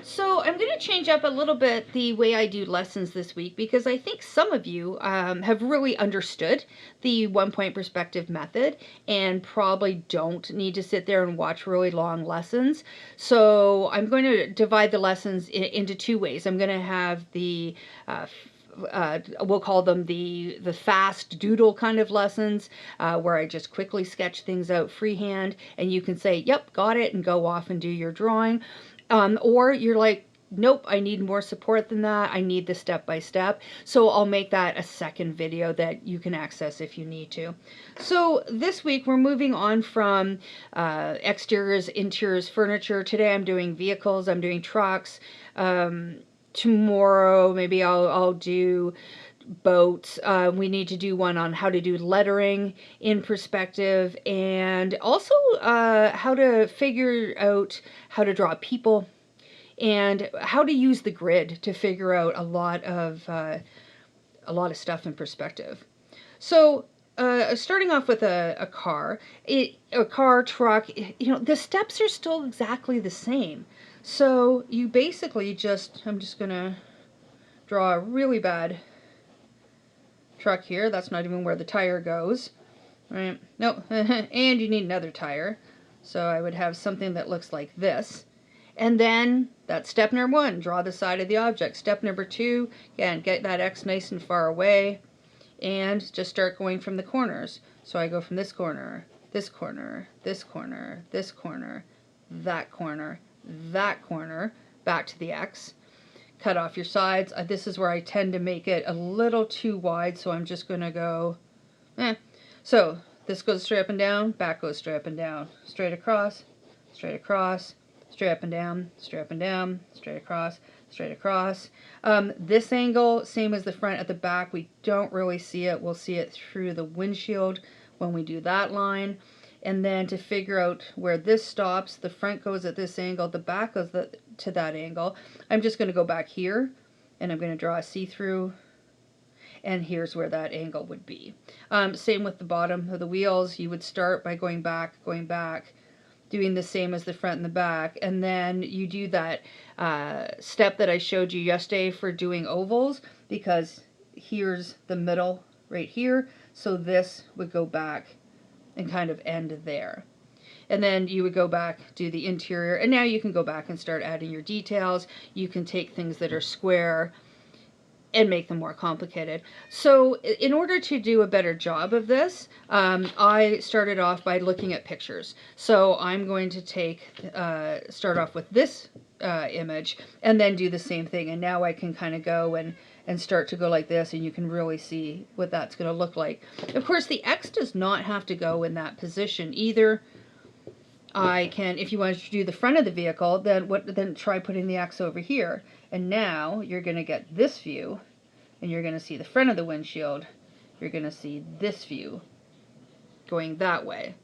So I'm going to change up a little bit the way I do lessons this week because I think some of you have really understood the 1-point perspective method and probably don't need to sit there and watch really long lessons. So I'm going to divide the lessons into two ways. I'm going to have the we'll call them the fast doodle kind of lessons, where I just quickly sketch things out freehand and you can say, yep, got it, and go off and do your drawing. Or you're like, nope, I need more support than that. I need the step by step. So I'll make that a second video that you can access if you need to. So this week we're moving on from exteriors, interiors, furniture. Today I'm doing vehicles, I'm doing trucks. Tomorrow maybe I'll do boats. We need to do one on how to do lettering in perspective, and also how to figure out how to draw people and how to use the grid to figure out a lot of stuff in perspective. So starting off with a car, truck, the steps are still exactly the same. So you basically I'm just gonna draw a really bad truck here. That's not even where the tire goes. Right? No, and you need another tire. So I would have something that looks like this. And then that's step number 1, draw the side of the object. Step number 2, again, get that X nice and far away and just start going from the corners. So I go from this corner, this corner, this corner, this corner, that corner, that corner, back to the X. Cut off your sides. This is where I tend to make it a little too wide, so I'm just going to go, So this goes straight up and down, back goes straight up and down, straight across, straight across, straight up and down, straight up and down, straight across, straight across. This angle, same as the front at the back, we don't really see it. We'll see it through the windshield when we do that line. And then to figure out where this stops, the front goes at this angle, the back goes to that angle. I'm just going to go back here, and I'm going to draw a see-through, and here's where that angle would be. Same with the bottom of the wheels. You would start by going back, doing the same as the front and the back, and then you do that step that I showed you yesterday for doing ovals, because here's the middle right here, so this would go back and kind of end there. And then you would go back, do the interior, and now you can go back and start adding your details. You can take things that are square and make them more complicated. So in order to do a better job of this, I started off by looking at pictures. So I'm going to start off with this image and then do the same thing. And now I can kind of go and start to go like this, and you can really see what that's going to look like. Of course, the X does not have to go in that position either. I can, if you wanted to do the front of the vehicle, then try putting the X over here. And now you're going to get this view, and you're going to see the front of the windshield. You're going to see this view going that way.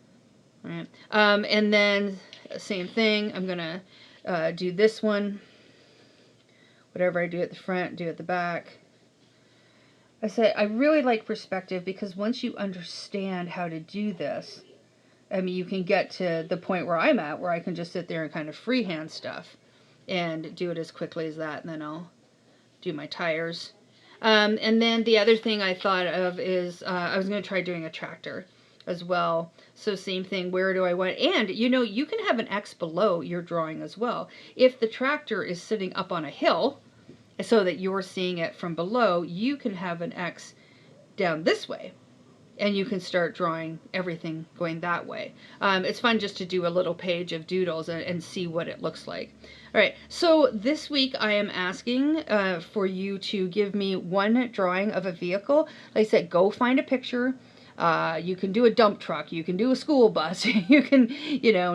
Right? And then same thing, I'm going to do this one. Whatever I do at the front, do at the back. I say I really like perspective because once you understand how to do this, I mean, you can get to the point where I'm at, where I can just sit there and kind of freehand stuff and do it as quickly as that, and then I'll do my tires. And then the other thing I thought of is I was going to try doing a tractor as well. So same thing, where do I want, and you can have an X below your drawing as well. If the tractor is sitting up on a hill so that you're seeing it from below, you can have an X down this way. And you can start drawing everything going that way. It's fun just to do a little page of doodles and see what it looks like. All right, so this week I am asking for you to give me one drawing of a vehicle. Like I said, go find a picture. You can do a dump truck, you can do a school bus, you can,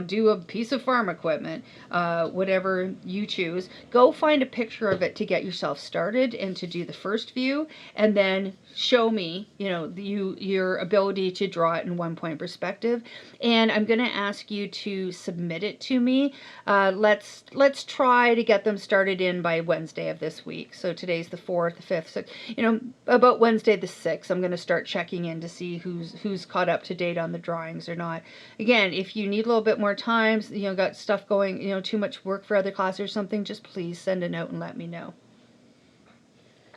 do a piece of farm equipment, whatever you choose. Go find a picture of it to get yourself started and to do the first view, and then show me, your ability to draw it in 1-point perspective. And I'm going to ask you to submit it to me. Let's try to get them started in by Wednesday of this week. So today's the 4th, the 5th. So, about Wednesday the 6th, I'm going to start checking in to see who who's caught up to date on the drawings or not. Again, if you need a little bit more time, got stuff going, too much work for other classes or something, just please send a note and let me know.